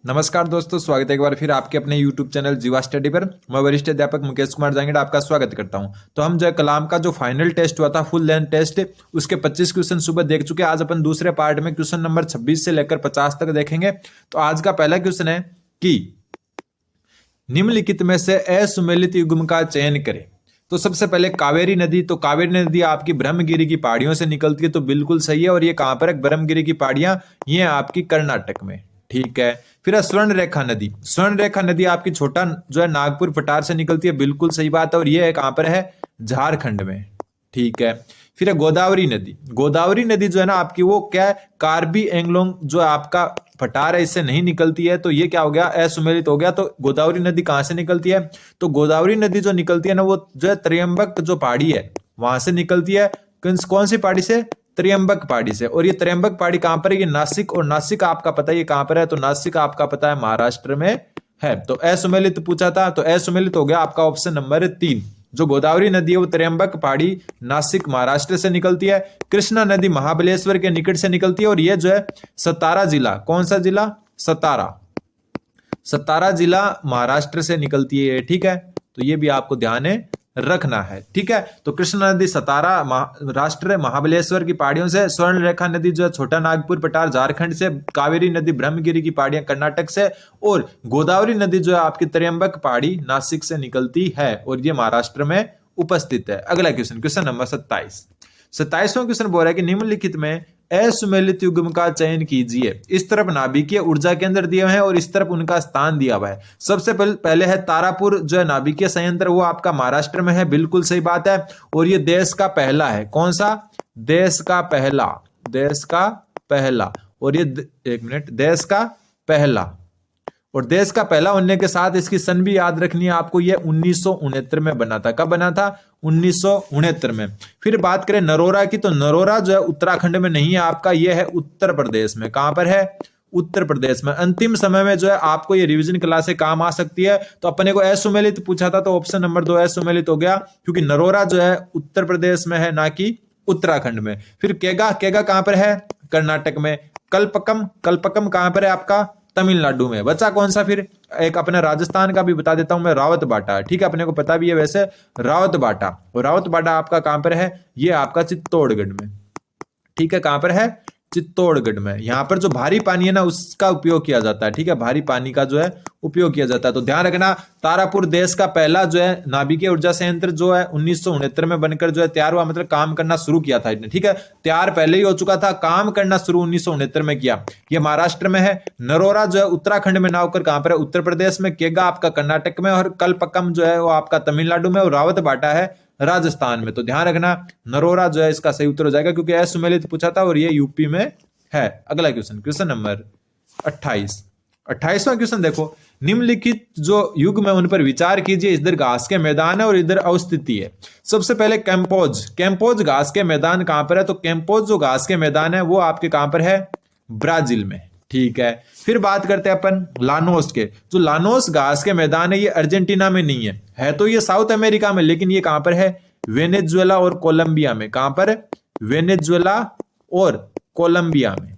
नमस्कार दोस्तों, स्वागत है एक बार फिर आपके अपने YouTube चैनल जीवा स्टडी पर। मैं वरिष्ठ अध्यापक मुकेश कुमार जांगीड़ा आपका स्वागत करता हूं। तो हम जो कलाम का जो फाइनल टेस्ट हुआ था, फुल लेंथ टेस्ट, उसके 25 क्वेश्चन सुबह देख चुके हैं। आज अपन दूसरे पार्ट में क्वेश्चन नंबर 26 से लेकर 50 तक देखेंगे। तो आज का पहला क्वेश्चन है कि निम्नलिखित में से असुमेलित युग्म का चयन करें। तो सबसे पहले कावेरी नदी, तो कावेरी नदी आपकी ब्रह्मगिरी की पहाड़ियों से निकलती है, तो बिल्कुल सही है। और ये कहां पर है? ब्रह्मगिरी की पहाड़ियां ये आपकी कर्नाटक में, ठीक है। फिर है स्वर्ण रेखा नदी। स्वर्ण रेखा नदी आपकी छोटा जो है नागपुर पठार से निकलती है, बिल्कुल सही बात है। और ये कहां पर है? झारखंड में, ठीक है। फिर है गोदावरी नदी। गोदावरी नदी जो है ना आपकी, वो क्या है? कार्बी एंगलोंग जो आपका पठार है, इससे नहीं निकलती है, तो ये क्या हो गया? असुमेलित हो गया। तो गोदावरी नदी कहां से निकलती है? तो गोदावरी नदी जो निकलती है ना, वो जो है त्र्यंबक जो पहाड़ी है वहां से निकलती है। कौन सी पहाड़ी से? त्र्यंबक पहाड़ी से। और ये त्र्यंबक पहाड़ी कहां पर है? ये नासिक, और नासिक आपका पता है ये कहां पर है? तो नासिक आपका पता है महाराष्ट्र में है। तो असुमेलित पूछा था, तो असुमेलित हो गया आपका ऑप्शन नंबर 3। जो गोदावरी नदी है वो त्र्यंबक पहाड़ी नासिक महाराष्ट्र से निकलती है। कृष्णा नदी महाबलेश्वर के निकट से निकलती है, और ये जो है सतारा जिला, कौन सा जिला? सतारा, सतारा जिला महाराष्ट्र से निकलती है, ठीक है। तो ये भी आपको ध्यान रखना है, ठीक है। तो कृष्णा नदी सतारा महाराष्ट्र महाबलेश्वर की पहाड़ियों से, स्वर्ण रेखा नदी जो है छोटा नागपुर पठार झारखंड से, कावेरी नदी ब्रह्मगिरी की पहाड़ियां कर्नाटक से, और गोदावरी नदी जो है आपकी त्र्यंबक पहाड़ी नासिक से निकलती है, और ये महाराष्ट्र में उपस्थित है। अगला क्वेश्चन, क्वेश्चन नंबर 27। 27वां क्वेश्चन बोल रहा है कि निम्नलिखित में असुमेलित युग्म का चयन कीजिए। इस तरफ नाभिकीय ऊर्जा केंद्र दिए हुए हैं और इस तरफ उनका स्थान दिया हुआ है। सबसे पहले है तारापुर जो है नाभिकीय संयंत्र, वो आपका महाराष्ट्र में है, बिल्कुल सही बात है। और ये देश का पहला है, कौन सा? देश का पहला, देश का पहला। और ये एक मिनट, देश का पहला, और देश का पहला होने के साथ इसकी सन भी याद रखनी है आपको। ये 1969 में बना था। कब बना था? 1969 में। फिर बात करें नरोरा की, तो नरोरा जो है उत्तराखंड में नहीं है आपका, ये है उत्तर प्रदेश में। कहां पर है? उत्तर प्रदेश में। अंतिम समय में जो है आपको ये रिवीजन क्लासे काम आ सकती है। तो अपने को असुमेलित पूछा था, तो ऑप्शन नंबर 2 असुमेलित हो गया, क्योंकि नरोरा जो है उत्तर प्रदेश में है, ना कि उत्तराखंड में। फिर केगा, केगा कहां पर है? कर्नाटक में। कल्पकम, कल्पकम कहां पर है आपका? तमिलनाडु में। बचा कौन सा? फिर एक अपने राजस्थान का भी बता देता हूं मैं, रावत बाटा, ठीक है, अपने को पता भी है वैसे, रावत बाटा। और रावत बाटा आपका कहां पर है? ये आपका चित्तौड़गढ़ में, ठीक है। कहां पर है? चित्तौड़गढ़ में। यहां पर जो भारी पानी है ना उसका उपयोग किया जाता है, ठीक है, भारी पानी का जो है उपयोग किया जाता है। तो ध्यान रखना, तारापुर देश का पहला जो है नाभिकीय ऊर्जा संयंत्र जो है 1969 में बनकर जो है तैयार हुआ, मतलब काम करना शुरू किया था इसने, ठीक है। तैयार पहले ही हो चुका था, काम करना शुरू 1969 में किया। ये महाराष्ट्र में है। नरोरा जो है उत्तराखंड में ना होकर कहां पर है? उत्तर प्रदेश में। केगा आपका कर्नाटक में, और कल्पकम जो है वो आपका तमिलनाडु में, और रावत बाटा है राजस्थान में। तो ध्यान रखना, नरोरा जो है इसका सही उत्तर हो जाएगा, क्योंकि असुमेलित पूछा था और ये यूपी में है। अगला क्वेश्चन, क्वेश्चन नंबर 28। 28वां क्वेश्चन देखो, निम्नलिखित जो युग में उन पर विचार कीजिए। इधर घास के मैदान है और इधर अवस्थिति है। सबसे पहले कैंपोज, कैंपोज घास के मैदान कहां पर है? तो कैंपोज जो घास के मैदान है वो आपके कहां पर है? ब्राजील में, ठीक है। फिर बात करते हैं अपन लानोस के। जो लानोस घास के मैदान है ये अर्जेंटीना में नहीं है तो ये साउथ अमेरिका में, लेकिन ये कहां पर है? वेनेजुएला और कोलंबिया में। कहां पर? वेनेजुएला और कोलंबिया में,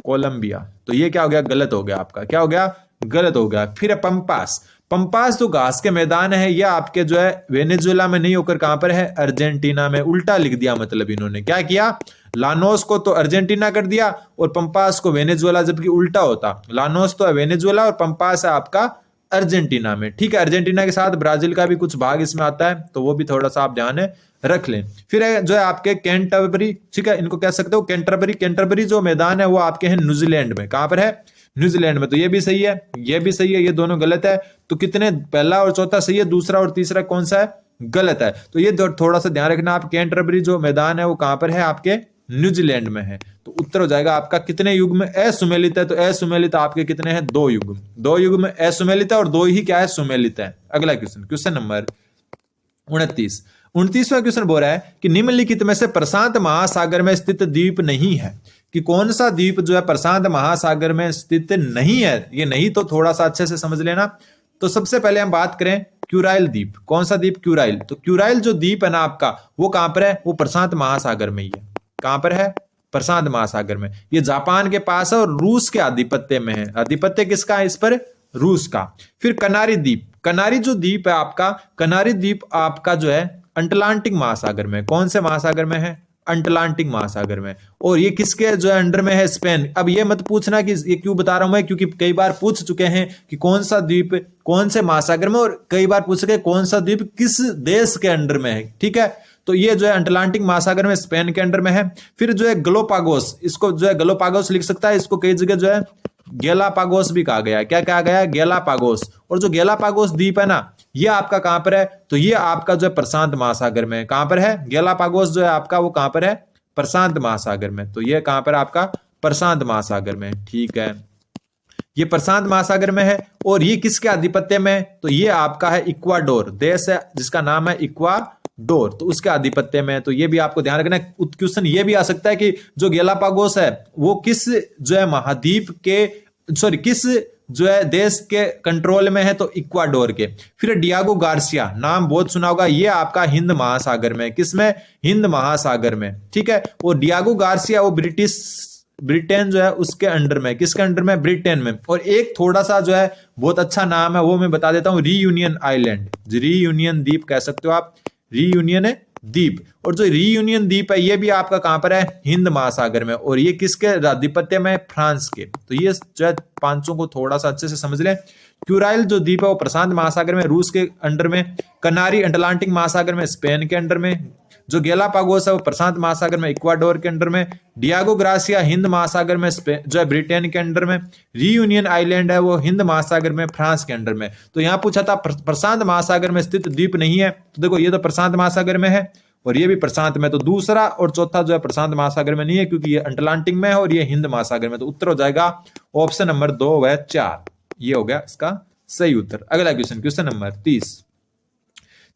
कोलंबिया। तो ये क्या हो गया? गलत हो गया आपका। क्या हो गया? गलत हो गया। फिर पंपास, पंपास जो घास के मैदान है ये आपके जो है वेनेजुएला में नहीं होकर कहां पर है? अर्जेंटीना में। उल्टा लिख दिया, मतलब इन्होंने क्या किया? लानोस को तो अर्जेंटीना कर दिया और पंपास को वेनेजुएला, जबकि उल्टा होता। लानोस तो है वेनेजुएला और पंपास है आपका अर्जेंटीना में, ठीक है। अर्जेंटीना के साथ ब्राजील का भी कुछ भाग इसमें आता है, तो वो भी थोड़ा सा आप ध्यान रख लें। फिर है जो है आपके कैंटरबरी, ठीक है, इनको कह सकते हो कैंटरबरी। कैंटरबरी जो मैदान है वो आपके हैं न्यूजीलैंड में। कहां पर है? न्यूजीलैंड में। तो ये भी सही है, ये भी सही है, ये दोनों गलत है। तो कितने? पहला और चौथा सही है, दूसरा और तीसरा कौन सा है? गलत है। तो ये थोड़ा सा ध्यान रखना, आप कैंटरबरी जो मैदान है वो कहां पर है? आपके न्यूजीलैंड में है। तो उत्तर हो जाएगा आपका कितने युग में असुमेलित है? तो असुमेलित आपके कितने हैं? 2 युग। 2 युग में असुमेलित है और 2 ही क्या है? सुमेलित है। अगला क्वेश्चन, क्वेश्चन नंबर 29। 29वां क्वेश्चन बोल रहा है कि निम्नलिखित में से प्रशांत महासागर में स्थित द्वीप नहीं है। कि कौन सा द्वीप जो है प्रशांत महासागर में स्थित नहीं है? ये नहीं तो थोड़ा सा अच्छे से समझ लेना। तो सबसे पहले हम बात करें क्यूराइल द्वीप। कौन सा द्वीप? क्यूराइल। तो क्यूराइल जो द्वीप है ना आपका, वो कहां पर है? वो प्रशांत महासागर में ही है। कहां पर है? प्रशांत महासागर में। ये जापान के पास है और रूस के आधिपत्य में है। आधिपत्य किसका है इस पर? रूस का। फिर कनारी द्वीप, कनारी जो द्वीप है आपका, कनारी द्वीप आपका जो है अटलांटिक महासागर में। कौन से महासागर में है? अटलांटिक महासागर में। और ये किसके जो है अंडर में है? स्पेन। अब ये मत पूछना कि ये क्यों बता रहा हूं मैं, क्योंकि कई बार पूछ चुके हैं कि कौन सा द्वीप कौन से महासागर में, और कई बार पूछ चुके कौन सा द्वीप किस देश के अंडर में है। ठीक है, तो ये जो है अटलांटिक महासागर में स्पेन के अंडर में है। फिर जो है गलोपागोस, इसको जो है गलोपागोस लिख सकता है, इसको कई जगह जो है गेलापागोस भी कहा गया है। क्या कहा गया है? गेलापागोस। और जो गेलापागोस द्वीप है ना, ये आपका कहां पर है? तो ये आपका जो है प्रशांत महासागर में। कहां पर है? गेलापागोस जो है आपका वो कहां पर है? प्रशांत महासागर में। तो ये कहां पर आपका? प्रशांत महासागर में। ठीक है, ये प्रशांत महासागर में है। और ये किसके आधिपत्य में? तो ये आपका है इक्वाडोर देश है, जिसका नाम है इक्वाडोर, तो उसके आधिपत्य में। तो ये भी आपको ध्यान रखना है। क्वेश्चन ये भी आ सकता है कि जो गेलापागोस है वो किस जो है महाद्वीप के, सॉरी किस जो है देश के कंट्रोल में है? तो इक्वाडोर के। फिर डियागो गार्सिया, नाम बहुत सुना होगा, ये आपका हिंद महासागर में। किसमें? हिंद महासागर में। ठीक है, और डियागो गार्सिया वो ब्रिटेन जो है उसके अंडर में। किसके अंडर में? ब्रिटेन में। और एक थोड़ा सा जो है बहुत अच्छा नाम है वो मैं बता देता हूं, रीयूनियन आइलैंड, रीयूनियन द्वीप कह सकते हो आप, रीयूनियन द्वीप। और जो रीयूनियन द्वीप है ये भी आपका कहां पर है? हिंद महासागर में। और ये किसके आधिपत्य में? फ्रांस के। तो ये जो है पांचों को थोड़ा सा अच्छे से समझ लें। क्यूराइल जो द्वीप है वो प्रशांत महासागर में, रूस के अंडर में। कनारी अटलांटिक महासागर में, स्पेन के अंडर में। जो गेलापागोस है वो प्रशांत महासागर में, इक्वाडोर के अंडर में। डियागो ग्रासिया हिंद महासागर में, जो है ब्रिटेन के अंडर में। रीयूनियन आइलैंड है वो हिंद महासागर में, फ्रांस के अंडर में। तो यहां पूछा था प्रशांत महासागर में स्थित द्वीप नहीं है, तो देखो ये तो प्रशांत महासागर में है और ये भी प्रशांत में। तो दूसरा और चौथा जो है प्रशांत महासागर में नहीं है, क्योंकि ये अटलांटिक में है और ये हिंद महासागर में। तो उत्तर हो जाएगा ऑप्शन नंबर 2 व 4। ये हो गया इसका सही उत्तर। अगला क्वेश्चन, क्वेश्चन नंबर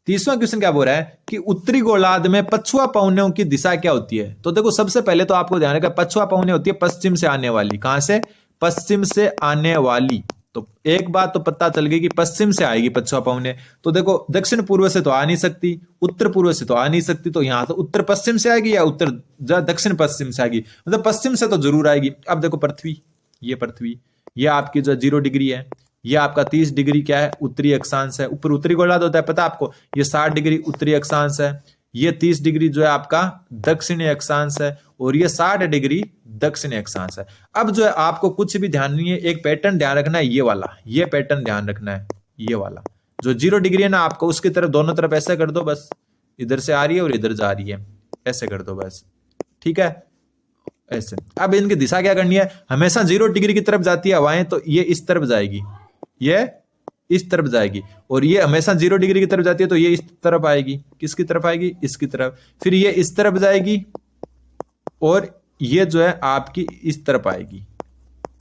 30वां क्वेश्चन क्या बोल रहा है कि उत्तरी गोलार्ध में पछुआ पवनों की दिशा क्या होती है? तो देखो सबसे पहले तो आपको ध्यान रखना, पछुआ पवनें होती है पश्चिम से आने वाली। कहां से? पश्चिम से आने वाली। तो एक बात तो पता चल गई कि पश्चिम से आएगी पछुआ पवनें। तो देखो दक्षिण पूर्व से तो आ नहीं सकती, उत्तर पूर्व से तो आ नहीं सकती, तो यहां तो उत्तर पश्चिम से आएगी या उत्तर दक्षिण पश्चिम से आएगी, मतलब पश्चिम से तो जरूर आएगी। अब देखो पृथ्वी, ये आपकी जो 0 डिग्री है, ये आपका 30 डिग्री क्या है? उत्तरी अक्षांश है। ऊपर उत्तरी गोलार्ध होता है पता आपको, ये 60 डिग्री उत्तरी अक्षांश है, ये 30 डिग्री जो है आपका दक्षिणी अक्षांश है और ये 60 डिग्री दक्षिणी अक्षांश है। अब जो है आपको कुछ भी ध्यान नहीं है, एक पैटर्न ध्यान रखना है, ये वाला, ये पैटर्न ध्यान रखना है। ये वाला जो 0 डिग्री है ना, आपको उसकी तरफ दोनों तरफ ऐसे कर दो बस, इधर से आ रही है और इधर जा रही है, ऐसे कर दो बस, ठीक है ऐसे। अब इनकी दिशा क्या करनी है? हमेशा 0 डिग्री की तरफ जाती है हवाएं, तो ये इस तरफ जाएगी, ये इस तरफ जाएगी, और ये हमेशा 0 डिग्री की तरफ जाती है तो ये इस तरफ आएगी। किसकी तरफ आएगी? इसकी तरफ। फिर ये इस तरफ जाएगी और ये जो है आपकी इस तरफ आएगी,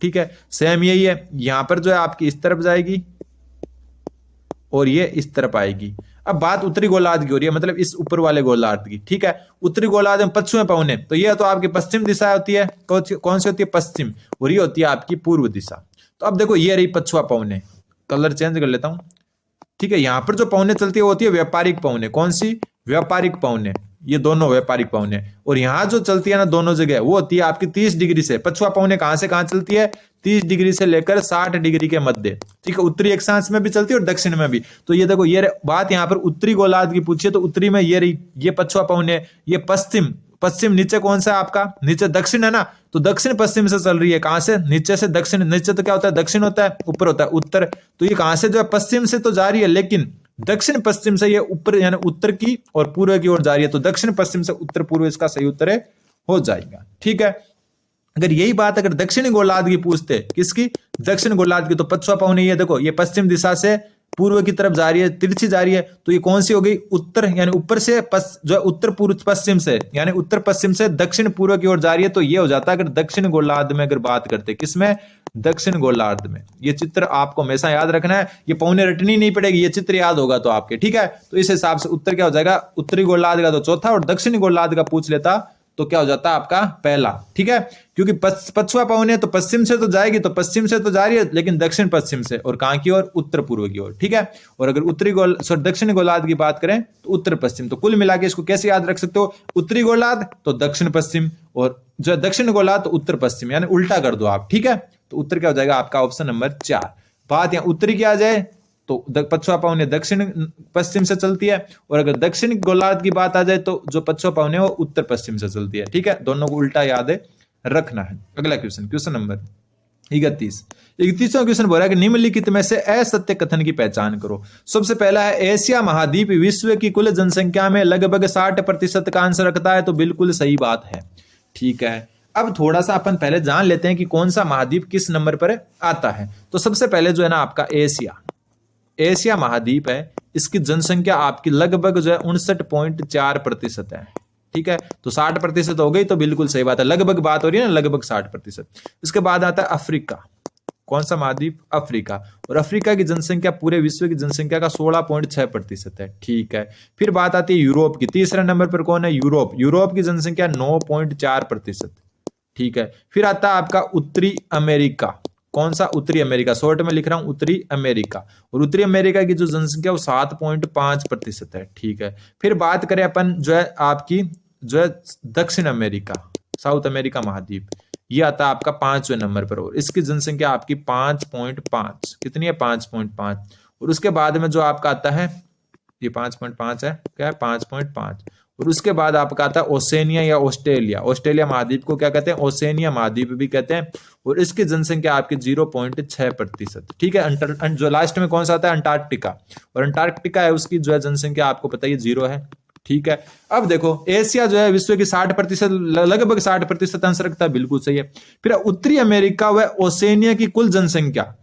ठीक है। सेम यही है, यहां पर जो है आपकी इस तरफ जाएगी और ये इस तरफ आएगी। अब बात उत्तरी गोलार्ध की हो रही है, मतलब इस ऊपर वाले गोलार्ध की, ठीक है। उत्तरी गोलार्ध में पश्चिम पवने, तो ये तो आपकी पश्चिम दिशा होती है। कौन सी होती है? पश्चिम। और ये होती है आपकी पूर्व दिशा। तो अब देखो ये रही पछुआ पवने, कलर चेंज कर लेता हूं, ठीक है। यहां पर जो पवने चलती है वो होती है व्यापारिक पवने। कौन सी? व्यापारिक पवने, ये दोनों व्यापारिक पवने। और यहां जो चलती है ना दोनों जगह, वो होती है आपकी 30 डिग्री से। पछुआ पवने कहां से कहां चलती है? 30 डिग्री से लेकर 60 डिग्री के मध्य, ठीक है। उत्तरी अक्षांश में भी चलती है और दक्षिण में भी। तो ये देखो ये बात यहां पर उत्तरी गोलार्ध की पूछी है, तो उत्तरी में ये रही, ये पछुआ पवने। ये पश्चिम, पश्चिम नीचे कौन सा है आपका? नीचे दक्षिण है ना, तो दक्षिण पश्चिम से चल रही है। कहां से? नीचे से दक्षिण। नीचे तो क्या होता है? दक्षिण होता है, ऊपर होता है उत्तर। तो ये कहां से जो है पश्चिम से तो जा रही है, लेकिन दक्षिण पश्चिम से ये ऊपर यानी उत्तर की और पूर्व की ओर जा रही है। तो दक्षिण पश्चिम से उत्तर पूर्व इसका सही उत्तर हो जाएगा, ठीक है। अगर यही बात अगर दक्षिणी गोलार्ध की पूछते, किसकी? दक्षिण गोलार्ध की, तो पछुआ पवने ये देखो ये पश्चिम दिशा से पूर्व की तरफ जा रही है, तिरछी जा रही है। तो ये कौन सी हो गई? उत्तर, यानी ऊपर से जो है उत्तर पूर्व पश्चिम से, यानी उत्तर पश्चिम से दक्षिण पूर्व की ओर जा रही है। तो ये हो जाता है अगर दक्षिण गोलार्ध में अगर बात करते, किसमें? दक्षिण गोलार्ध में। ये चित्र आपको हमेशा याद रखना है, ये पौने रटनी नहीं पड़ेगी, ये चित्र याद होगा तो आपके, ठीक है। तो इस हिसाब से उत्तर क्या हो जाएगा? उत्तरी गोलार्ध का तो चौथा और दक्षिणी गोलार्ध का पूछ लेता तो क्या हो जाता है आपका पहला, ठीक है। क्योंकि पछुआ पवन है तो पश्चिम से तो जाएगी, तो पश्चिम से तो जा रही है लेकिन दक्षिण पश्चिम से, और कहां की ओर, उत्तर पूर्व की ओर, ठीक है। और अगर दक्षिण गोलार्ध की बात करें तो उत्तर पश्चिम। तो कुल मिला के इसको कैसे याद रख सकते हो, उत्तरी गोलार्ध तो दक्षिण पश्चिम, और जो दक्षिण गोलार्ध तो उत्तर पश्चिम, यानी उल्टा कर दो आप, ठीक है। तो उत्तर क्या हो जाएगा आपका ऑप्शन नंबर 4। बात यहां उत्तरी की आ जाए तो पछुआ पवन दक्षिण पश्चिम से चलती है, और अगर दक्षिण गोलार्ध की बात आ जाए तो जो पछुआ पवन है वो उत्तर पश्चिम से चलती है, ठीक है। दोनों को उल्टा याद रखना है। अगला क्वेश्चन नंबर 31वां क्वेश्चन बोल रहा है कि निम्नलिखित में से असत्य कथन की पहचान करो। सबसे पहला है एशिया महाद्वीप विश्व की कुल जनसंख्या में लगभग 60% का अंश रखता है, तो बिल्कुल सही बात है, ठीक है। अब थोड़ा सा अपन पहले जान लेते हैं कि कौन सा महाद्वीप किस नंबर पर आता है। तो सबसे पहले जो है ना आपका एशिया महाद्वीप है, इसकी जनसंख्या आपकी लगभग जो है 59.4% है, ठीक है। तो 60% हो गई तो बिल्कुल सही बात है, लगभग बात हो रही है ना, लगभग 60%। इसके बाद आता है अफ्रीका। कौन सा महाद्वीप, अफ्रीका, और अफ्रीका की जनसंख्या पूरे विश्व की जनसंख्या का 16.6% है, ठीक है। फिर बात आती है यूरोप की, तीसरे नंबर पर कौन है, यूरोप की जनसंख्या 9.4%, ठीक है। फिर आता है आपका उत्तरी अमेरिका। कौन सा, उत्तरी अमेरिका, शॉर्ट में लिख रहा हूं उत्तरी अमेरिका, और उत्तरी अमेरिका की जो जनसंख्या वो 7.5% है, ठीक है। फिर बात करें अपन जो है आपकी जो है दक्षिण अमेरिका, साउथ अमेरिका महाद्वीप, ये आता है आपका 5वें नंबर पर, और इसकी जनसंख्या आपकी 5.5, कितनी है, 5.5। और उसके बाद में जो आपका आता है, ये 5.5 है, क्या है, 5.5। और उसके बाद आपका आता है ओसेनिया या ऑस्ट्रेलिया महाद्वीप को क्या कहते हैं, ओसेनिया महाद्वीप भी कहते हैं, और इसकी जनसंख्या आपकी 0.6%, ठीक है। जो लास्ट में कौन सा आता है, अंटार्कटिका, और अंटार्कटिका है उसकी जो है जनसंख्या आपको पता ही 0 है, ठीक है। अब देखो एशिया जो है विश्व की 60%, लगभग 60% अंश रखता है, बिल्कुल सही है। फिर उत्तरी अमेरिका व ओसेनिया की कुल जनसंख्या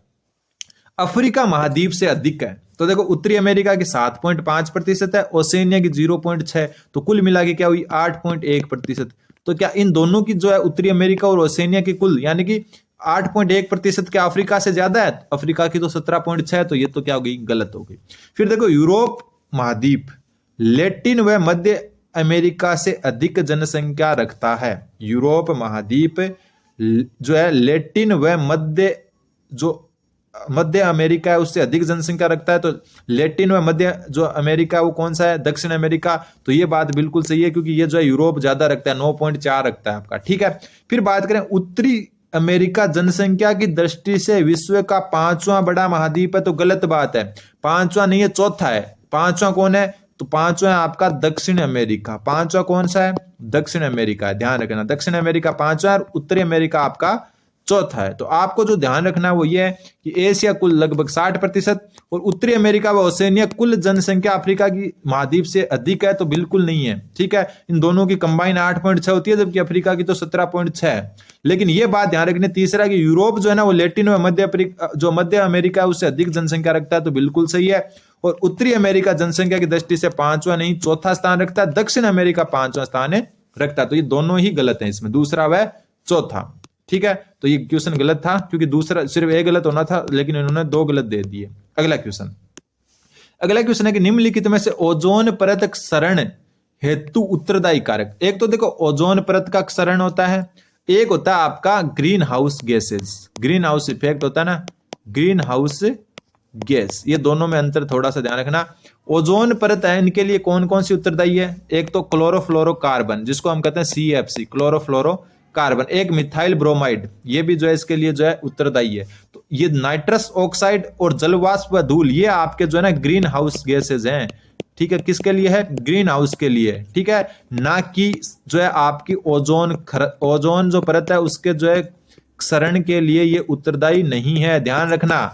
अफ्रीका महाद्वीप से अधिक है। तो देखो उत्तरी अमेरिका की 7.5% है, ओसेनिया की 0.6, तो कुल मिला के क्या हुई 8.1%। तो क्या इन दोनों की जो है उत्तरी अमेरिका और ओसेनिया की कुल यानी कि 8.1% क्या अफ्रीका से ज्यादा है, अफ्रीका की तो 17.6 है, तो ये तो क्या हो गई, गलत हो गई। फिर देखो यूरोप महाद्वीप लैटिन व मध्य अमेरिका से अधिक जनसंख्या रखता है। यूरोप महाद्वीप जो है लैटिन व मध्य अमेरिका है उससे अधिक जनसंख्या रखता है। तो लैटिन व मध्य जो अमेरिका वो कौन सा है, दक्षिण अमेरिका। तो ये बात बिल्कुल सही है क्योंकि ये जो है यूरोप ज्यादा रखता है, 9.4 रखता है आपका, ठीक है। फिर बात करें उत्तरी अमेरिका जनसंख्या की दृष्टि से विश्व का 5वां बड़ा महाद्वीप है, तो गलत बात है, 5वां नहीं है, चौथा है। 5वां कौन है, तो 5वां है आपका दक्षिण अमेरिका। 5वां कौन सा है, दक्षिण अमेरिका है, ध्यान रखना, दक्षिण अमेरिका 5वां है, उत्तरी अमेरिका आपका चौथा है। तो आपको जो ध्यान रखना है वो ये है कि एशिया कुल लगभग 60% और उत्तरी अमेरिका व ओसेनिया कुल जनसंख्या अफ्रीका की महाद्वीप से अधिक है, तो बिल्कुल नहीं है, ठीक है। इन दोनों की कंबाइन 8.6 होती है, जबकि अफ्रीका की तो 17.6 है। लेकिन ये बात ध्यान रखनी, तीसरा कि यूरोप जो है ना वो लैटिन व मध्य अमेरिका है उससे अधिक जनसंख्या रखता है, तो बिल्कुल सही है। और उत्तरी अमेरिका जनसंख्या की दृष्टि से 5वां नहीं, चौथा स्थान रखता है। दक्षिण अमेरिका 5वां स्थान रखता है, तो ये दोनों ही गलत है इसमें, दूसरा व चौथा, ठीक है। तो ये क्वेश्चन गलत था क्योंकि दूसरा सिर्फ एक गलत होना था, लेकिन इन्होंने 2 गलत दे दिए। अगला क्वेश्चन है कि निम्नलिखित में से ओजोन परत क्षरण हेतु उत्तरदायी कारक। एक तो देखो ओजोन परत का क्षरण होता है, एक होता है आपका green house gases, green house effect होता है ना, ग्रीन हाउस गैस, ये दोनों में अंतर थोड़ा सा ध्यान रखना। ओजोन परत है, इनके लिए कौन कौन सी उत्तरदायी है, एक तो क्लोरोफ्लोरोकार्बन जिसको हम कहते हैं CFC, क्लोरोफ्लोरोकार्बन, एक मिथाइल ब्रोमाइड, ये भी जो है इसके लिए जो है उत्तरदायी है। तो ये नाइट्रस ऑक्साइड और जलवाष्प व धूल ये आपके जो है ना ग्रीन हाउस गैसेज हैं, ठीक है। किसके लिए है, ग्रीन हाउस के लिए, ठीक है, ना कि जो है आपकी ओजोन जो परत है उसके जो है क्षरण के लिए ये उत्तरदायी नहीं है, ध्यान रखना,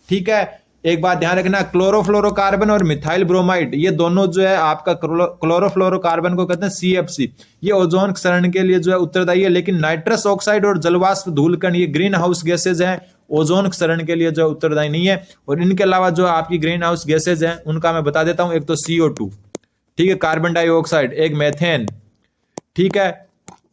ठीक है। एक बात ध्यान रखना, क्लोरोफ्लोरोकार्बन और मिथाइल ब्रोमाइड ये दोनों जो है आपका क्लोरोफ्लोरोकार्बन को कहते हैं CFC, ये ओजोन क्षरण के लिए जो है उत्तरदायी है। लेकिन नाइट्रस ऑक्साइड और जलवाष्प धूलकण ये ग्रीन हाउस गैसेज हैं, ओजोन क्षरण के लिए जो है उत्तरदायी नहीं है। और इनके अलावा जो आपकी ग्रीन हाउस गैसेज हैं उनका मैं बता देता हूं, एक तो CO2, ठीक है, कार्बन डाइऑक्साइड, एक मेथेन, ठीक है,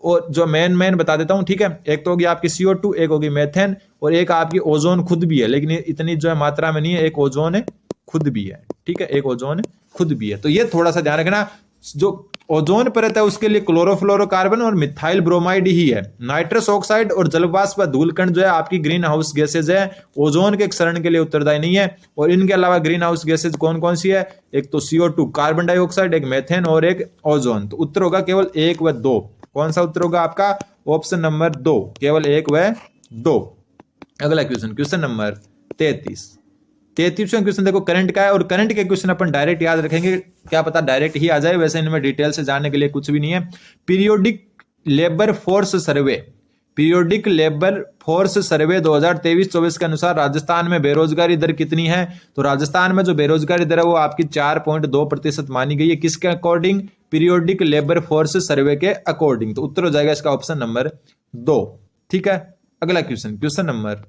और जो मेन बता देता हूं, ठीक है, एक तो होगी आपकी CO2, एक होगी मेथेन, और एक आपकी ओजोन खुद भी है, लेकिन इतनी जो है मात्रा में नहीं है, एक ओजोन खुद भी है, ठीक है, एक ओजोन खुद भी है। तो ये थोड़ा सा ध्यान रखना, जो ओजोन परत है उसके लिए क्लोरोफ्लोरोकार्बन और मिथाइल ब्रोमाइड ही है। नाइट्रस ऑक्साइड और जलवाष्प व धूलकण जो है आपकी ग्रीन हाउस गैसेज है, ओजोन के क्षरण के लिए उत्तरदायी नहीं है। और इनके अलावा ग्रीन हाउस गैसेज कौन कौन सी है? एक तो CO2 कार्बन डाइऑक्साइड, एक मेथेन और एक ओजोन। तो उत्तर होगा केवल 1 व 2। कौन सा उत्तर होगा आपका? ऑप्शन नंबर 2, केवल 1 व 2। अगला क्वेश्चन, क्वेश्चन नंबर 33वां क्वेश्चन देखो, करंट का है और करंट के क्वेश्चन अपन डायरेक्ट याद रखेंगे, क्या पता डायरेक्ट ही आ जाए, वैसे इनमें डिटेल से जानने के लिए कुछ भी नहीं है। Periodic labour force survey, periodic labour force survey 2023-24 के अनुसार राजस्थान में बेरोजगारी दर कितनी है? तो राजस्थान में जो बेरोजगारी दर है वो आपकी 4.2% मानी गई है। किसके according? Periodic labour force survey के अकॉर्डिंग। तो उत्तर हो जाएगा इसका ऑप्शन नंबर 2। ठीक है, अगला क्वेश्चन, क्वेश्चन नंबर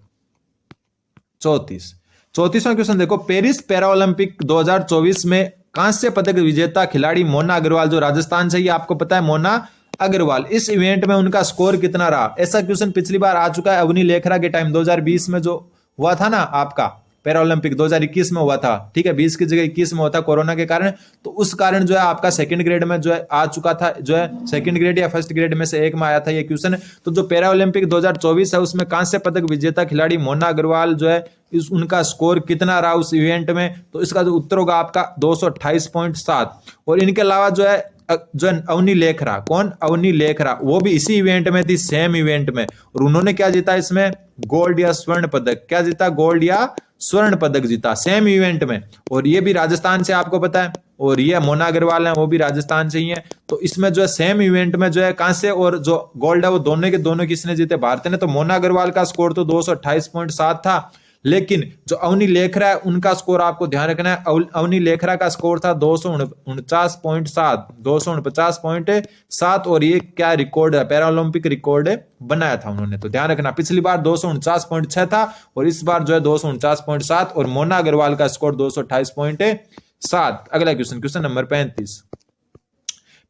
34वां क्वेश्चन देखो, पेरिस पैरा ओलंपिक 2024 में कांस्य पदक विजेता खिलाड़ी मोना अग्रवाल जो राजस्थान से ही, आपको पता है मोना अग्रवाल, इस इवेंट में उनका स्कोर कितना रहा? ऐसा क्वेश्चन पिछली बार आ चुका है अवनी लेखरा के टाइम 2020 में जो हुआ था ना आपका पैरा ओलंपिक 2021 में हुआ था। ठीक है, 20 की जगह 21 में हुआ था कोरोना के कारण। तो उस कारण जो है आपका सेकंड ग्रेड में जो है आ चुका था, जो है सेकंड ग्रेड या फर्स्ट ग्रेड में से एक में आया था ये क्वेश्चन। तो जो पैरा ओलंपिक 2024 है उसमें कांस्य पदक विजेता खिलाड़ी मोना अग्रवाल जो है उनका स्कोर कितना रहा उस इवेंट में? तो इसका जो उत्तर होगा आपका 228.7। और इनके अलावा जो है अवनी लेखरा, कौन? अवनी लेखरा, वो भी इसी इवेंट में थी, सेम इवेंट में, और उन्होंने क्या जीता इसमें? गोल्ड या स्वर्ण पदक। क्या जीता? गोल्ड या स्वर्ण पदक जीता, सेम इवेंट में। और ये भी राजस्थान से, आपको पता है, और ये मोना अग्रवाल है वो भी राजस्थान से ही है। तो इसमें जो है सेम इवेंट में जो है कांस्य और जो गोल्ड है वो दोनों के दोनों किसने जीते? भारत ने। तो मोना अग्रवाल का स्कोर तो 228.7 था, लेकिन जो अवनी लेखरा है उनका स्कोर आपको ध्यान रखना है, अवनी लेखरा का स्कोर था 249.7, और ये क्या रिकॉर्ड है? पैरा ओलंपिक रिकॉर्ड बनाया था उन्होंने। तो ध्यान रखना, पिछली बार 249.6 था और इस बार जो है 249.7, और मोना अग्रवाल का स्कोर 228.7। अगला क्वेश्चन, क्वेश्चन नंबर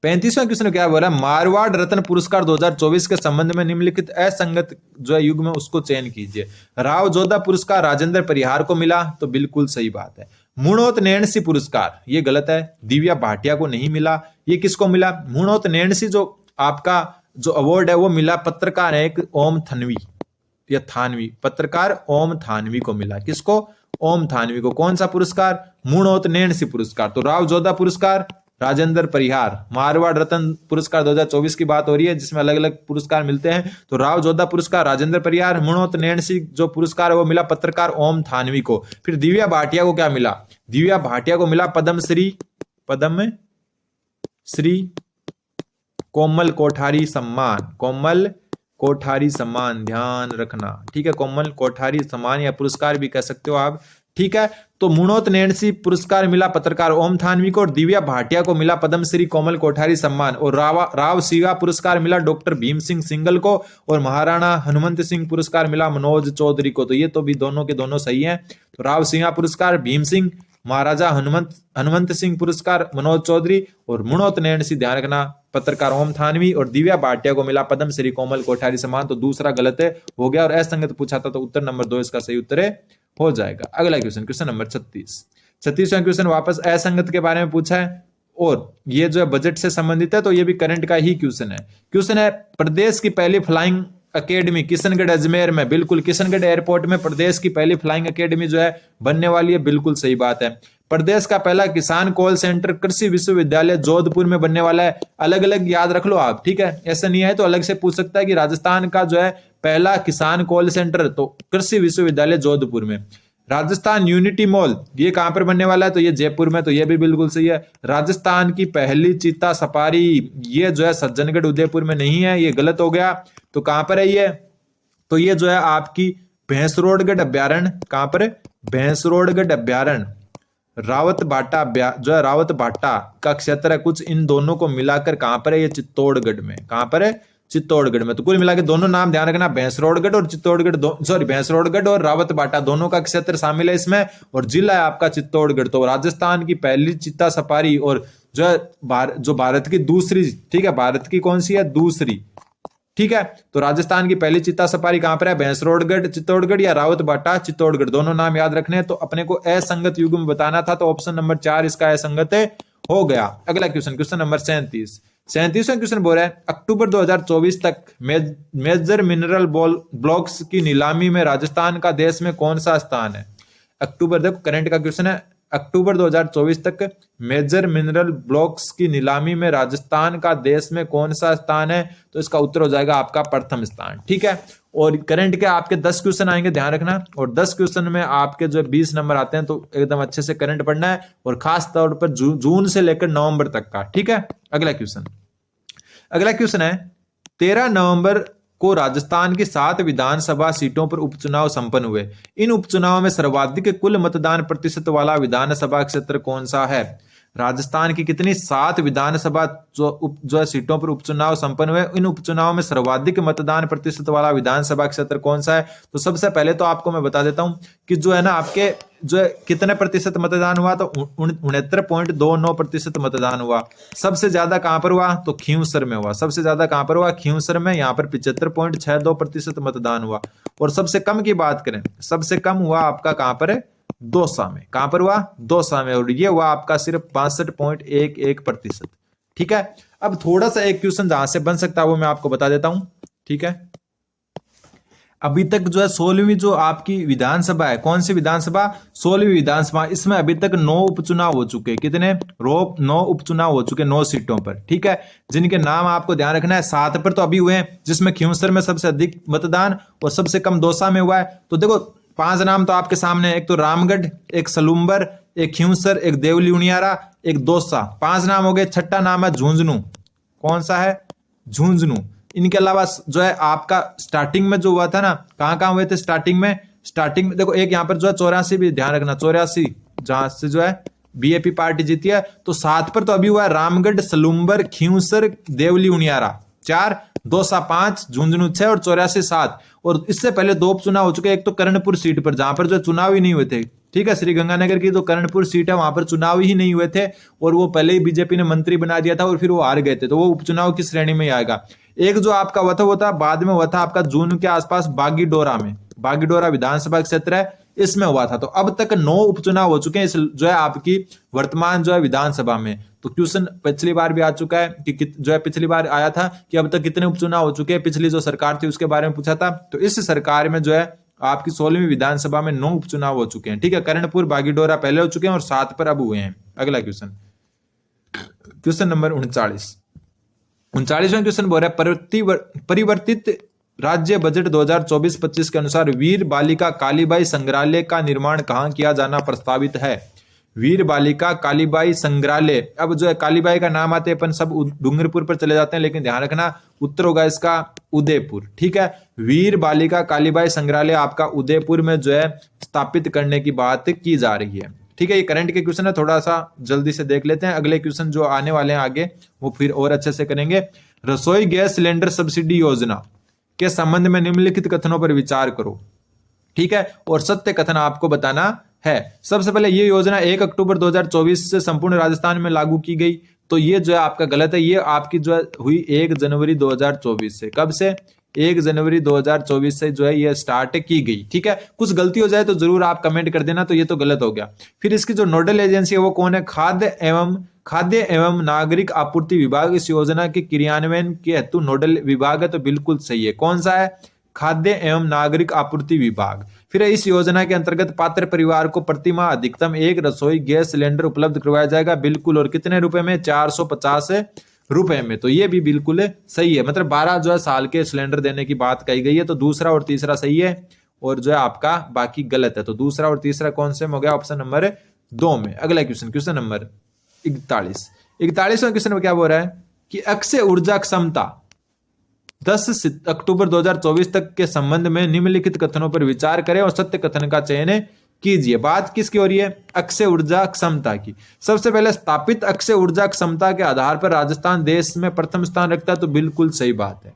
35वां क्वेश्चन क्या बोला? मारवाड़ रत्न पुरस्कार 2024 के संबंध में निम्नलिखित असंगत जो है युग में उसको चयन कीजिए। राव जोधा पुरस्कार राजेंद्र परिहार को मिला, तो बिल्कुल सही बात है। मुणोत नैणसी पुरस्कार, ये गलत है, दिव्या भाटिया को नहीं मिला। ये किसको मिला? मुणोत नैणसी जो आपका जो अवार्ड है वो मिला पत्रकार है एक ओम थानवी या थानवी, पत्रकार ओम थानवी को मिला। किसको? ओम थानवी को। कौन सा पुरस्कार? मुणोत नैणसी पुरस्कार। तो राव जोधा पुरस्कार राजेंद्र परिहार, मारवाड़ रत्न पुरस्कार 2024 की बात हो रही है जिसमें अलग अलग पुरस्कार मिलते हैं। तो राव जोधा पुरस्कार राजेंद्र परिहार, मुणोत नैणसी जो पुरस्कार है वो मिला पत्रकार ओम थानवी को। फिर दिव्या भाटिया को क्या मिला? दिव्या भाटिया को मिला पद्मश्री कोमल कोठारी सम्मान, कोमल कोठारी सम्मान, ध्यान रखना। ठीक है, कोमल कोठारी सम्मान या पुरस्कार भी कह सकते हो आप। ठीक है, तो मुणोत नैणसी पुरस्कार मिला पत्रकार ओम थानवी को, और दिव्या भाटिया को मिला पद्मश्री कोमल कोठारी सम्मान, और राव सिवा पुरस्कार मिला डॉक्टर भीम सिंह सिंगल को, और महाराणा हनुमंत सिंह पुरस्कार मिला मनोज चौधरी को। तो ये तो भी दोनों के दोनों सही हैं। तो राव सिंह पुरस्कार भीम सिंह, महाराजा हनुमंत सिंह पुरस्कार मनोज चौधरी, और मुणोत नैणसी ध्यान रखना पत्रकार ओम थानवी, और दिव्या भाटिया को मिला पद्मश्री कोमल कोठारी सम्मान। तो दूसरा गलत हो गया और असंगत पूछा था, तो उत्तर नंबर 2 इसका सही उत्तर हो जाएगा। अगला क्वेश्चन, क्वेश्चन नंबर 36वां क्वेश्चन वापस असंगत के बारे में पूछा है, और ये जो है बजट से संबंधित है, तो ये भी करंट का ही क्वेश्चन है। क्वेश्चन है, प्रदेश की पहली फ्लाइंग अकेडमी किशनगढ़ अजमेर में, बिल्कुल किशनगढ़ एयरपोर्ट में प्रदेश की पहली फ्लाइंग अकेडमी जो है बनने वाली है, बिल्कुल सही बात है। प्रदेश का पहला किसान कॉल सेंटर कृषि विश्वविद्यालय जोधपुर में बनने वाला है। अलग अलग याद रख लो आप, ठीक है, ऐसा नहीं है तो अलग से पूछ सकता है कि राजस्थान का जो है पहला किसान कॉल सेंटर तो कृषि विश्वविद्यालय जोधपुर में। राजस्थान यूनिटी मॉल ये कहां पर बनने वाला है? तो ये जयपुर में, तो ये भी बिल्कुल सही है। राजस्थान की पहली चीता सफारी ये जो है सज्जनगढ़ उदयपुर में नहीं है, ये गलत हो गया। तो कहां पर है ये? तो ये जो है आपकी भैंसरोडगढ़ अभ्यारण्य, कहां पर? भैंसरोडगढ़ अभ्यारण्य, रावत भाटा जो है रावत भाटा का क्षेत्र है कुछ, इन दोनों को मिलाकर कहां पर है? ये चित्तौड़गढ़ में। कहां पर है? चित्तौड़गढ़ में। तो कुल मिला के दोनों नाम ध्यान रखना, भैंसरोडगढ़ और चित्तौड़गढ़, भैंसरोडगढ़ और रावत भाटा दोनों का क्षेत्र शामिल है इसमें, और जिला है आपका चित्तौड़गढ़। तो राजस्थान की पहली चीता सफारी और जो है जो भारत की दूसरी, ठीक है, भारत की कौन सी है? दूसरी, ठीक है। तो राजस्थान की पहली चीता सफारी कहां पर है? भैंसरोडगढ़ चित्तौड़गढ़ या रावत भाटा चित्तौड़गढ़, दोनों नाम याद रखने हैं। तो अपने को असंगत युग में बताना था, तो ऑप्शन नंबर 4 इसका असंगत हो गया। अगला क्वेश्चन, क्वेश्चन नंबर 37वां क्वेश्चन बोल रहा है अक्टूबर 2024 तक मेजर मिनरल ब्लॉक्स की नीलामी में राजस्थान का देश में कौन सा स्थान है। अक्टूबर, देखो करंट का क्वेश्चन है, अक्टूबर 2024 तक मेजर मिनरल ब्लॉक्स की नीलामी में राजस्थान का देश में कौन सा स्थान है, तो इसका उत्तर हो जाएगा आपका प्रथम स्थान। ठीक है, और करंट के आपके 10 क्वेश्चन आएंगे, ध्यान रखना, और 10 क्वेश्चन में आपके जो 20 नंबर आते हैं, तो एकदम अच्छे से करंट पढ़ना है, और खास तौर पर जून से लेकर नवंबर तक का। ठीक है, अगला क्वेश्चन है 13 नवंबर को राजस्थान की 7 विधानसभा सीटों पर उपचुनाव संपन्न हुए। इन उपचुनाव में सर्वाधिक कुल मतदान प्रतिशत वाला विधानसभा क्षेत्र कौन सा है। राजस्थान की कितनी 7 विधानसभा जो सीटों पर उपचुनाव संपन्न हुए, इन उपचुनाव में सर्वाधिक मतदान प्रतिशत वाला विधानसभा क्षेत्र कौन सा है। तो सबसे पहले तो आपको मैं बता देता हूं कि जो है ना आपके जो है कितने प्रतिशत मतदान हुआ, तो 69.29% मतदान हुआ। सबसे ज्यादा कहां पर हुआ, तो खींवसर में हुआ। सबसे ज्यादा कहां पर हुआ, खींवसर में, यहाँ पर 75.62% मतदान हुआ। और सबसे कम की बात करें, सबसे कम हुआ आपका कहां पर है, दौसा में। कहां पर हुआ, दौसा में, और ये हुआ आपका सिर्फ 62.11%। ठीक है, अब थोड़ा सा एक क्वेश्चन जहां से बन सकता है वो मैं आपको बता देता हूं। ठीक है, अभी तक जो है 16वीं जो आपकी विधानसभा है, कौन सी विधानसभा, 16वीं विधानसभा, इसमें अभी तक 9 उपचुनाव हो चुके। कितने, 9 उपचुनाव हो चुके 9 सीटों पर। ठीक है, जिनके नाम आपको ध्यान रखना है। 7 पर तो अभी हुए हैं, जिसमें खींवसर में सबसे अधिक मतदान और सबसे कम दौसा में हुआ है। तो देखो 5 नाम तो आपके सामने, एक तो रामगढ़, एक सलूम्बर, एक खींवसर, एक देवली उनियारा, एक दौसा, 5 नाम हो गए। छठा नाम है झुंझुनू। कौन सा है, झुंझुनू। इनके अलावा जो है आपका स्टार्टिंग में जो हुआ था ना, कहां हुए थे स्टार्टिंग में देखो एक यहाँ पर जो है 84 भी ध्यान रखना, 84 जहां से जो है बीएपी पार्टी जीती है। तो 7 पर तो अभी हुआ है रामगढ़, सलूम्बर, खींवसर, देवली उनियारा 4, दौसा 5, झुंझुनू 6 और 84 7। और इससे पहले 2 उपचुनाव हो चुके, एक तो कर्णपुर सीट पर जहां पर जो चुनाव ही नहीं हुए थे। ठीक है, श्रीगंगानगर की जो कर्णपुर सीट है वहां पर चुनाव ही नहीं हुए थे, और वो पहले ही बीजेपी ने मंत्री बना दिया था और फिर वो हार गए थे, तो वो उपचुनाव की श्रेणी में ही आएगा। एक जो आपका हुआ था बाद में हुआ था आपका जून के आसपास बागीडोरा में, बागीडोरा विधानसभा क्षेत्र है, इसमें हुआ था। तो अब तक 9 उपचुनाव हो चुके हैं इस जो है आपकी वर्तमान जो है विधानसभा में। तो क्वेश्चन पिछली बार भी आ चुका है कि जो है पिछली बार आया था कि अब तक कितने उपचुनाव हो चुके हैं, पिछली जो सरकार थी उसके बारे में पूछा था। तो इस सरकार में जो है आपकी 16वीं विधानसभा में 9 उपचुनाव हो चुके हैं। ठीक है, कर्णपुर, बागीडोरा पहले हो चुके हैं और 7 पर अब हुए हैं। अगला क्वेश्चन नंबर 39वां क्वेश्चन बोल रहा है परिवर्तित राज्य बजट 2024-25 के अनुसार वीर बालिका कालीबाई संग्रहालय का निर्माण कहां किया जाना प्रस्तावित है। वीर बालिका कालीबाई संग्रहालय, अब जो है कालीबाई का नाम आते अपन सब डूंगरपुर पर चले जाते हैं, लेकिन ध्यान रखना उत्तर होगा इसका उदयपुर। ठीक है, वीर बालिका कालीबाई संग्रहालय आपका उदयपुर में जो है स्थापित करने की बात की जा रही है। ठीक है, ये करंट के क्वेश्चन है, थोड़ा सा जल्दी से देख लेते हैं। अगले क्वेश्चन जो आने वाले हैं आगे वो फिर और अच्छे से करेंगे। रसोई गैस सिलेंडर सब्सिडी योजना के संबंध में निम्नलिखित कथनों पर विचार करो। ठीक है, और सत्य कथन आपको बताना है। सबसे पहले ये योजना 1 अक्टूबर 2024 से संपूर्ण राजस्थान में लागू की गई, तो ये जो है आपका गलत है। ये आपकी जो है हुई 1 जनवरी 2024 से। कब से, 1 जनवरी 2024 से जो है ये स्टार्ट की गई। ठीक है, कुछ गलती हो जाए तो जरूर आप कमेंट कर देना, तो ये तो गलत हो गया। फिर इसकी जो नोडल एजेंसी है वो कौन है, खाद्य एवं नागरिक आपूर्ति विभाग इस योजना के क्रियान्वयन के हेतु नोडल विभाग है, तो बिल्कुल सही है। कौन सा है, खाद्य एवं नागरिक आपूर्ति विभाग। फिर इस योजना के अंतर्गत पात्र परिवार को प्रति माह अधिकतम 1 रसोई गैस सिलेंडर उपलब्ध करवाया जाएगा, बिल्कुल। और कितने रुपए में, 450 रुपए में, तो ये भी बिल्कुल सही है। मतलब 12 जो है साल के सिलेंडर देने की बात कही गई है, तो दूसरा और तीसरा सही है, और जो है आपका बाकी गलत है। तो दूसरा और तीसरा कौन से में हो गया, ऑप्शन नंबर 2 में। अगला क्वेश्चन नंबर 41वां क्वेश्चन में क्या बोल रहा है कि अक्षय ऊर्जा क्षमता 10 अक्टूबर 2024 तक के संबंध में निम्नलिखित कथनों पर विचार करें और सत्य कथन का चयन कीजिए। बात किसकी हो रही है, अक्षय ऊर्जा क्षमता की। सबसे पहले स्थापित अक्षय ऊर्जा क्षमता के आधार पर राजस्थान देश में प्रथम स्थान रखता है, तो बिल्कुल सही बात है।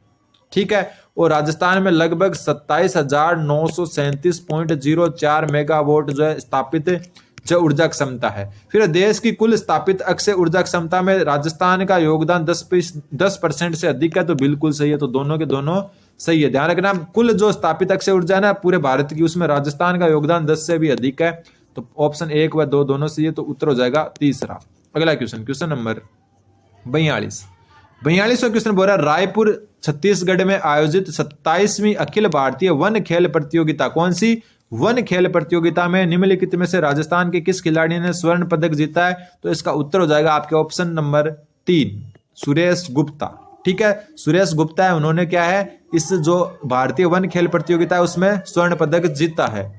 ठीक है, और राजस्थान में लगभग 27,937.04 मेगावाट जो है स्थापित जो ऊर्जा क्षमता है। फिर देश की कुल स्थापित अक्षय ऊर्जा क्षमता में राजस्थान का योगदान 10% से अधिक है, तो बिल्कुल सही है। तो दोनों के दोनों सही है। ध्यान रखना, कुल जो स्थापित अक्षय ऊर्जा है ना पूरे भारत की, उसमें राजस्थान का योगदान 10 से भी अधिक है। तो ऑप्शन 1 व 2 दोनों सही है, तो उत्तर हो जाएगा तीसरा। अगला क्वेश्चन, क्वेश्चन नंबर 42। 42वां क्वेश्चन बोल रहा है, रायपुर छत्तीसगढ़ में आयोजित 27वीं अखिल भारतीय वन खेल प्रतियोगिता, कौन सी वन खेल प्रतियोगिता में निम्नलिखित में से राजस्थान के किस खिलाड़ी ने स्वर्ण पदक जीता है? तो इसका उत्तर हो जाएगा आपके ऑप्शन नंबर 3, सुरेश गुप्ता। ठीक है, सुरेश गुप्ता है, उन्होंने क्या है इस जो भारतीय वन खेल प्रतियोगिता है उसमें स्वर्ण पदक जीता है।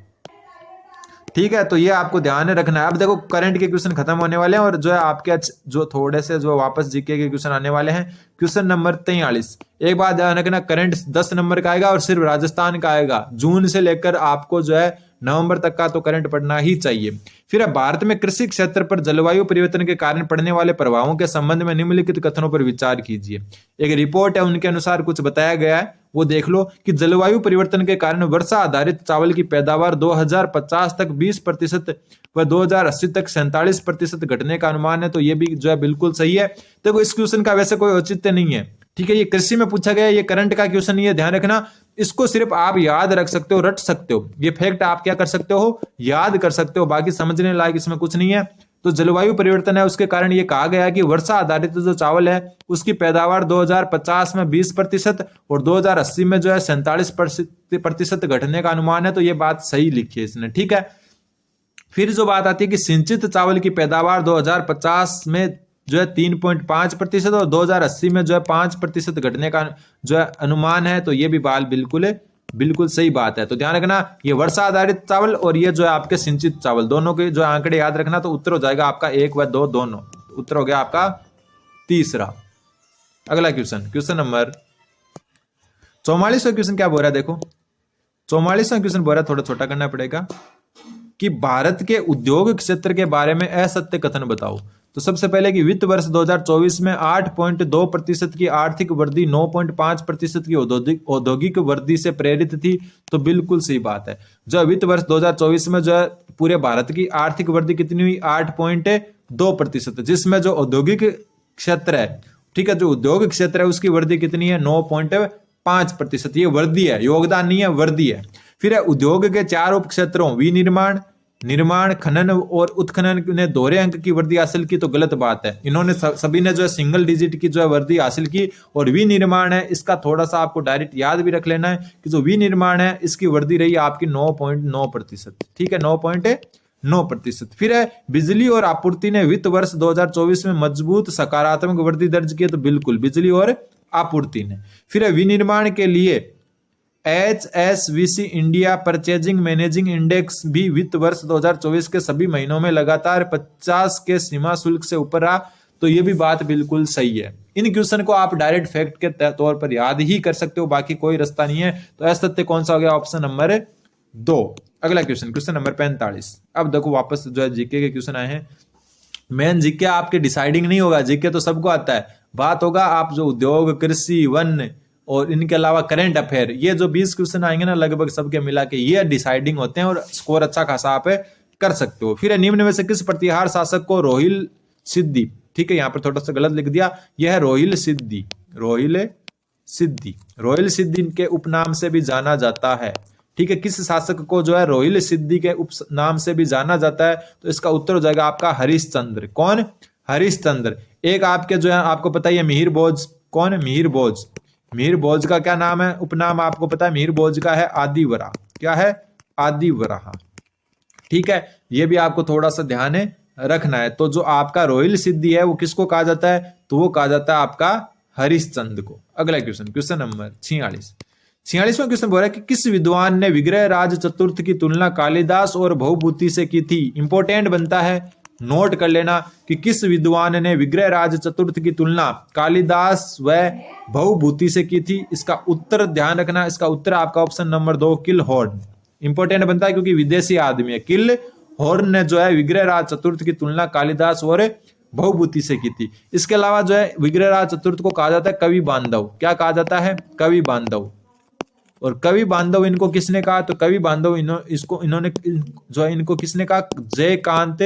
ठीक है, तो ये आपको ध्यान में रखना है। अब देखो करंट के क्वेश्चन खत्म होने वाले हैं और जो है आपके जो थोड़े से जो वापस जीके के क्वेश्चन आने वाले हैं। क्वेश्चन नंबर 43, एक बात ध्यान रखना, करंट 10 नंबर का आएगा और सिर्फ राजस्थान का आएगा। जून से लेकर आपको जो है नवंबर तक का तो करंट पढ़ना ही चाहिए। फिर भारत में कृषि क्षेत्र पर जलवायु परिवर्तन के कारण पड़ने वाले प्रभावों के संबंध में निम्नलिखित कथनों पर विचार कीजिए। एक रिपोर्ट है, उनके अनुसार कुछ बताया गया है, वो देख लो कि जलवायु परिवर्तन के कारण वर्षा आधारित चावल की पैदावार 2050 तक 20% व 2080 तक 47% घटने का अनुमान है। तो ये भी जो है बिल्कुल सही है। देखो इस क्वेश्चन का वैसे कोई औचित्य नहीं है। ठीक है, ये कृषि में पूछा गया, ये करंट का क्वेश्चन नहीं है, ध्यान रखना। इसको सिर्फ आप याद रख सकते हो, रट सकते हो, ये फैक्ट आप क्या कर सकते हो, याद कर सकते हो, बाकी समझने लायक इसमें कुछ नहीं है। तो जलवायु परिवर्तन है, उसके कारण ये कहा गया है कि वर्षा आधारित जो चावल है उसकी पैदावार 2050 में 20% और 2080 में जो है 47% घटने का अनुमान है। तो ये बात सही लिखी है इसने। ठीक है, फिर जो बात आती है कि सिंचित चावल की पैदावार 2050 में जो है 3.5% और 2080 में जो है 5% घटने का जो है अनुमान है। तो ये भी बाल बिल्कुल सही बात है। तो ध्यान रखना, ये वर्षा आधारित चावल और ये जो है आपके सिंचित चावल, दोनों के जो आंकड़े याद रखना। तो उत्तर हो जाएगा आपका 1 व 2 दोनों, उत्तर हो गया आपका तीसरा। अगला क्वेश्चन, क्वेश्चन नंबर 44वां क्वेश्चन क्या बोल रहा है, देखो 44वां क्वेश्चन बोल रहा है, थोड़ा छोटा करना पड़ेगा, कि भारत के उद्योग क्षेत्र के बारे में असत्य कथन बताओ। तो सबसे पहले कि वित्त वर्ष 2024 में 8.2% की आर्थिक वृद्धि 9.5% की औद्योगिक वृद्धि से प्रेरित थी। तो बिल्कुल सही बात है। जो वित्त वर्ष 2024 में जो है पूरे भारत की आर्थिक वृद्धि कितनी हुई, 8.2%, जिसमें जो औद्योगिक क्षेत्र है, ठीक है, जो उद्योग क्षेत्र है उसकी वृद्धि कितनी है, 9.5%। ये वृद्धि है, योगदान नहीं है, वृद्धि है। फिर है उद्योग के 4 उप क्षेत्रों विनिर्माण, निर्माण, खनन और उत्खनन ने दोहरे अंक की वृद्धि हासिल की। तो गलत बात है, इन्होंने सभी ने जो है सिंगल डिजिट की जो है वृद्धि हासिल की। और विनिर्माण है, इसका थोड़ा सा आपको डायरेक्ट याद भी रख लेना है कि जो विनिर्माण है इसकी वृद्धि रही आपकी 9.9%। ठीक है, 9.9%। फिर है बिजली और आपूर्ति ने वित्त वर्ष 2024 में मजबूत सकारात्मक वृद्धि दर्ज की। तो बिल्कुल बिजली और आपूर्ति ने। फिर है विनिर्माण के लिए HSVC India purchasing managing index भी वित्त वर्ष 2024 के सभी महीनों में लगातार 50 के सीमा शुल्क से ऊपर रहा। तो ये भी बात बिल्कुल सही है। इन क्वेश्चन को आप डायरेक्ट फैक्ट के तौर पर याद ही कर सकते हो, बाकी कोई रास्ता नहीं है। तो असत्य कौन सा हो गया, ऑप्शन नंबर 2। अगला क्वेश्चन, क्वेश्चन नंबर 45। अब देखो वापस जो है जीके के क्वेश्चन आए हैं। मेन जीके आपके डिसाइडिंग नहीं होगा, जीके तो सबको आता है, बात होगा आप जो उद्योग, कृषि, वन और इनके अलावा करंट अफेयर, ये जो 20 क्वेश्चन आएंगे ना लगभग सबके मिला के ये डिसाइडिंग होते हैं और स्कोर अच्छा खासा आप कर सकते हो। फिर निम्न में से किस प्रतिहार शासक को रोहिल सिद्धि, ठीक है, यहाँ पर थोड़ा सा गलत लिख दिया, यह है रोहिल सिद्धि, रोहिल सिद्धि के उपनाम से भी जाना जाता है। ठीक है, किस शासक को जो है रोहिल सिद्धि के उपनाम से भी जाना जाता है? तो इसका उत्तर हो जाएगा आपका हरिश्चंद्र। कौन? हरिश्चंद्र। एक आपके जो है आपको पता है मिहिर भोज, कौन? मिहिर भोज। मिहिर भोज का क्या नाम है, उपनाम आपको पता है? मिहिर भोज का है आदिवरा। क्या है? आदिवरा। ठीक है, ये भी आपको थोड़ा सा ध्यान रखना है। तो जो आपका रोहिल सिद्धि है वो किसको कहा जाता है? तो वो कहा जाता है आपका हरिश्चंद्र को। अगला क्वेश्चन, क्वेश्चन नंबर 46वां क्वेश्चन बोल रहा है कि किस विद्वान ने विग्रह राज चतुर्थ की तुलना कालिदास और भवभूति से की थी? इंपॉर्टेंट बनता है, नोट कर लेना कि किस विद्वान ने विग्रह राज चतुर्थ की तुलना कालिदास व भवभूति से की थी? इसका उत्तर ध्यान रखना, इसका उत्तर आपका ऑप्शन नंबर 2 किलहॉर्न। इंपॉर्टेंट बनता है क्योंकि विदेशी आदमी है। किलहॉर्न ने जो है विग्रह राज चतुर्थ की तुलना कालिदास और भवभूति से की थी। इसके अलावा जो है विग्रह राज चतुर्थ को कहा जाता है कवि बांधव। क्या कहा जाता है? कवि बांधव। और कवि बांधव इनको किसने कहा? तो कवि बांधव इन्होंने जो है इनको किसने कहा? जयकांत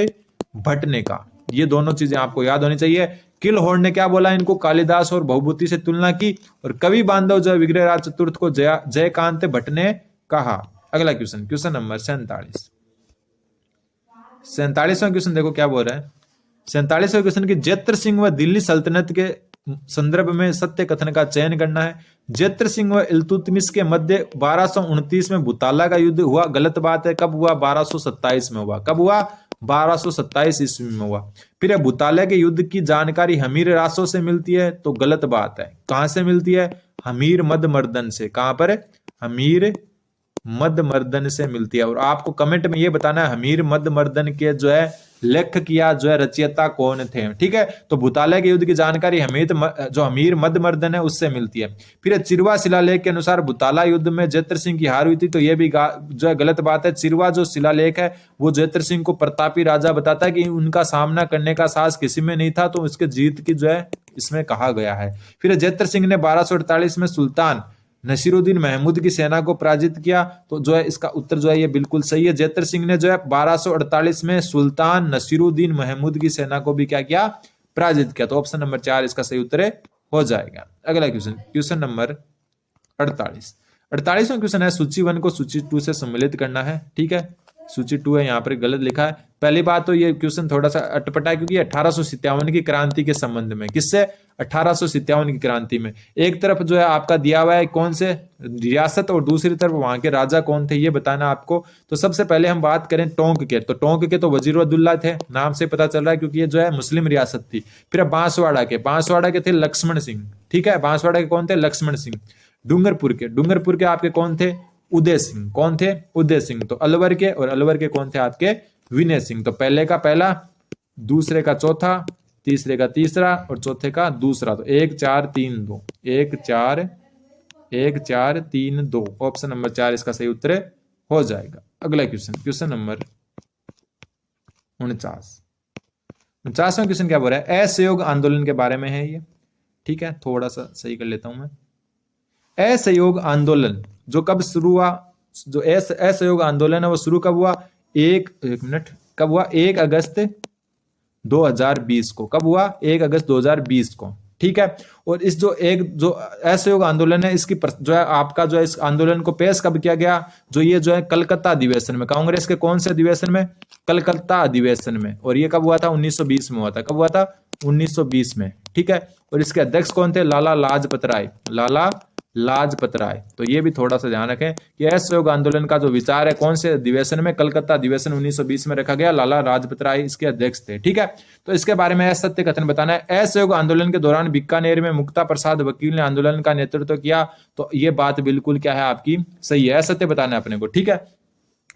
भट्ट ने कहा। ये दोनों चीजें आपको याद होनी चाहिए। किलहॉर्न ने क्या बोला? इनको कालिदास और भवभूति से तुलना की। और कवि बांधव जो विग्रह राज चतुर्थ को जयकांत भट्ट ने कहा। अगला क्वेश्चन, क्वेश्चन नंबर 47वां क्वेश्चन देखो क्या बोल रहा है 47वें क्वेश्चन की जैत्र सिंह व दिल्ली सल्तनत के संदर्भ में सत्य कथन का चयन करना है। जैत्र सिंह व इल्तुतमिश के मध्य 1229 में भूताला का युद्ध हुआ, गलत बात है। कब हुआ? 1227 में हुआ। कब हुआ? 1227 ईस्वी में हुआ। फिर भूताला के युद्ध की जानकारी हमीर रासो से मिलती है, तो गलत बात है। कहां से मिलती है? हमीर मदमर्दन से। कहां पर? हमीर मदमर्दन से मिलती है। और आपको कमेंट में ये बताना है हमीर मदमर्दन के जो है लेखक या जो है रचयिता कौन थे, ठीक है। तो भूताला के युद्ध की जानकारी हमीर मदमर्दन है उससे मिलती है। फिर चिरवा शिलालेख के अनुसार भूताला युद्ध में जैत्र सिंह की हार हुई थी, तो ये भी जो है गलत बात है। चिरवा जो शिलालेख है वो जैत्र सिंह को प्रतापी राजा बताता है कि उनका सामना करने का साहस किसी में नहीं था, तो उसके जीत की जो है इसमें कहा गया है। फिर जैत्र सिंह ने 1248 में सुल्तान नसीरुद्दीन महमूद की सेना को पराजित किया, तो जो है इसका उत्तर जो है ये बिल्कुल सही है। जैत्र सिंह ने जो है 1248 में सुल्तान नसीरुद्दीन महमूद की सेना को भी क्या किया? पराजित किया। तो ऑप्शन नंबर 4 इसका सही उत्तर हो जाएगा। अगला क्वेश्चन, क्वेश्चन नंबर 48वां क्वेश्चन है सूची 1 को सूची 2 से सम्मिलित करना है, ठीक है। सूची 2 है, यहाँ पर गलत लिखा है। पहली बात तो ये क्वेश्चन थोड़ा सा अटपटा है क्योंकि 1857 की क्रांति के संबंध में। किससे? 1857 की क्रांति में। एक तरफ जो है आपका दिया हुआ है कौन से रियासत और दूसरी तरफ वहां के राजा कौन थे, ये बताना आपको। तो सबसे पहले हम बात करें टोंक के, तो टोंक के तो वजीर अब्दुल्ला थे, नाम से पता चल रहा है क्योंकि ये जो है मुस्लिम रियासत थी। फिर बांसवाड़ा के थे लक्ष्मण सिंह, ठीक है। बांसवाड़ा के कौन थे? लक्ष्मण सिंह। डूंगरपुर के आपके कौन थे? उदय सिंह। कौन थे? उदय सिंह। तो अलवर के, और अलवर के कौन थे आपके? विनय सिंह। तो पहले का पहला, दूसरे का चौथा, तीसरे का तीसरा और चौथे का दूसरा। तो 1 4 3 2, 1 4 3 2। ऑप्शन नंबर 4 इसका सही उत्तर हो जाएगा। अगला क्वेश्चन, क्वेश्चन नंबर 49वां क्वेश्चन क्या बोल रहा है? असहयोग आंदोलन के बारे में है ये, ठीक है। थोड़ा सा सही कर लेता हूं मैं। असहयोग आंदोलन जो कब शुरू हुआ? जो असहयोग आंदोलन है वो शुरू कब हुआ? कब हुआ? 1 अगस्त 2020 को। कब हुआ? 1 अगस्त 2020 को, ठीक है। और इस जो असहयोग आंदोलन है इसकी जो है आपका जो है इस आंदोलन को पेश कब किया गया? जो ये जो है कलकत्ता अधिवेशन में, कांग्रेस के कौन से अधिवेशन में? कलकत्ता अधिवेशन में। और ये कब हुआ था? 1920 में हुआ था। कब हुआ था? 1920 में, ठीक है। और इसके अध्यक्ष कौन थे? लाला लाजपत राय। तो ये भी थोड़ा सा ध्यान रखें कि असहयोग आंदोलन का जो विचार है कौन से अधिवेशन में? कलकत्ता अधिवेशन 1920 में रखा गया। लाला लाजपत राय इसके अध्यक्ष थे, ठीक है। तो इसके बारे में असत्य कथन बताना है। असहयोग आंदोलन के दौरान बीकानेर में मुक्ता प्रसाद वकील ने आंदोलन का नेतृत्व किया, तो ये बात बिल्कुल क्या है आपकी? सही है। असत्य बताना है अपने को, ठीक है।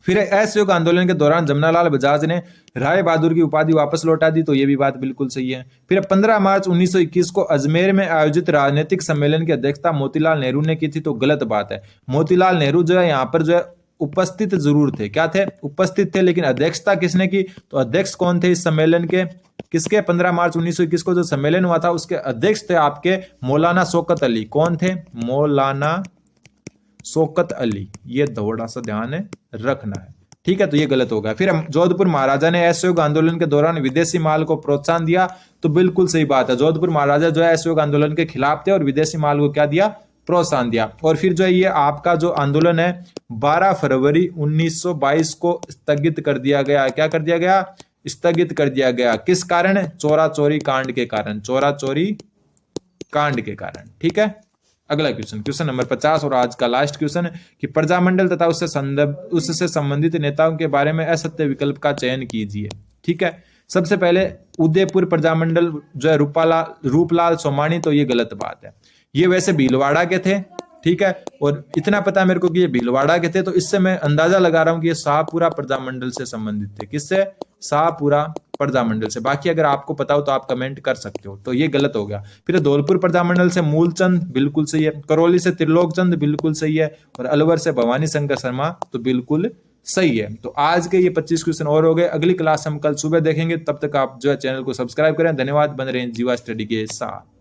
फिर असहयोग आंदोलन के दौरान जमनालाल बजाज ने राय बहादुर की उपाधि वापस लौटा दी, तो ये भी बात बिल्कुल सही है। फिर 15 मार्च 1921 को अजमेर में आयोजित राजनीतिक सम्मेलन की अध्यक्षता मोतीलाल नेहरू ने की थी, तो गलत बात है। मोतीलाल नेहरू जो है यहाँ पर जो है उपस्थित जरूर थे। क्या थे? उपस्थित थे, लेकिन अध्यक्षता किसने की? तो अध्यक्ष कौन थे इस सम्मेलन के? किसके? 15 मार्च 1921 को जो सम्मेलन हुआ था उसके अध्यक्ष थे आपके मौलाना शौकत अली। कौन थे? मौलाना शौकत अली। ये थोड़ा सा ध्यान रखना है, ठीक है। तो ये गलत होगा। फिर जोधपुर महाराजा ने असहयोग आंदोलन के दौरान विदेशी माल को प्रोत्साहन दिया, तो बिल्कुल सही बात है। जोधपुर महाराजा जो है असहयोग आंदोलन के खिलाफ थे और विदेशी माल को क्या दिया? प्रोत्साहन दिया। और फिर जो है ये आपका जो आंदोलन है 12 फरवरी 1922 को स्थगित कर दिया गया। क्या कर दिया गया? स्थगित कर दिया गया। किस कारण? चोरा चोरी कांड के कारण। चोरा चोरी कांड के कारण, ठीक है। अगला क्वेश्चन, क्वेश्चन नंबर 50 और आज का लास्ट क्वेश्चन है कि प्रजामंडल तथा उससे संबंधित नेताओं के बारे में असत्य विकल्प का चयन कीजिए, ठीक है। सबसे पहले उदयपुर प्रजामंडल जो है रूपलाल सोमानी, तो ये गलत बात है। ये वैसे भीलवाड़ा के थे, ठीक है। और इतना पता है मेरे को कि ये भीलवाड़ा के थे, तो इससे मैं अंदाजा लगा रहा हूं कि ये शाहपुरा प्रजामंडल से संबंधित थे। किससे? शाहपुरा प्रजामंडल से। बाकी अगर आपको पता हो तो आप कमेंट कर सकते हो। तो ये गलत हो गया। फिर धौलपुर प्रजामंडल से मूलचंद, बिल्कुल सही है। करौली से त्रिलोक चंद, बिल्कुल सही है। और अलवर से भवानी शंकर शर्मा, तो बिल्कुल सही है। तो आज के ये 25 क्वेश्चन और हो गए। अगली क्लास हम कल सुबह देखेंगे। तब तक आप जो है चैनल को सब्सक्राइब करें। धन्यवाद। बन रहे हैं जीवा स्टडी के साथ।